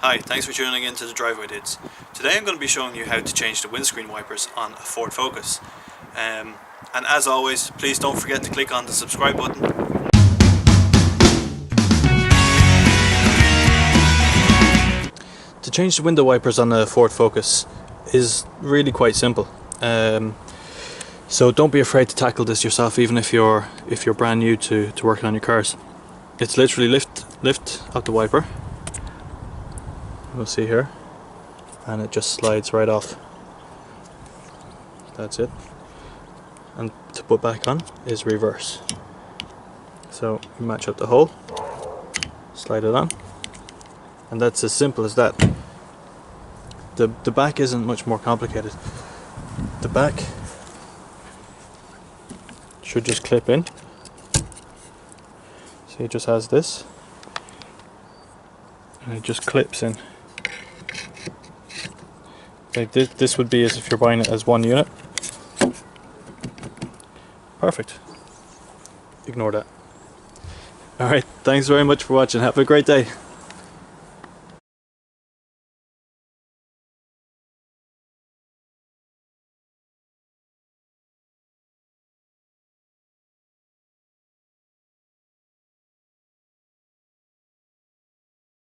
Hi, thanks for tuning in to the Driveway Dids. Today I'm going to be showing you how to change the windscreen wipers on a Ford Focus. And as always, please don't forget to click on the subscribe button. To change the window wipers on a Ford Focus is really quite simple. So don't be afraid to tackle this yourself, even if you're brand new to working on your cars. It's literally lift up the wiper. We'll see here, and it just slides right off. That's it. And to put back on is reverse. So you match up the hole, slide it on, and that's as simple as that. The back isn't much more complicated. The back should just clip in. See, it just has this, and it just clips in. Like this would be as if you're buying it as one unit. Perfect. Ignore that. Alright, thanks very much for watching. Have a great day.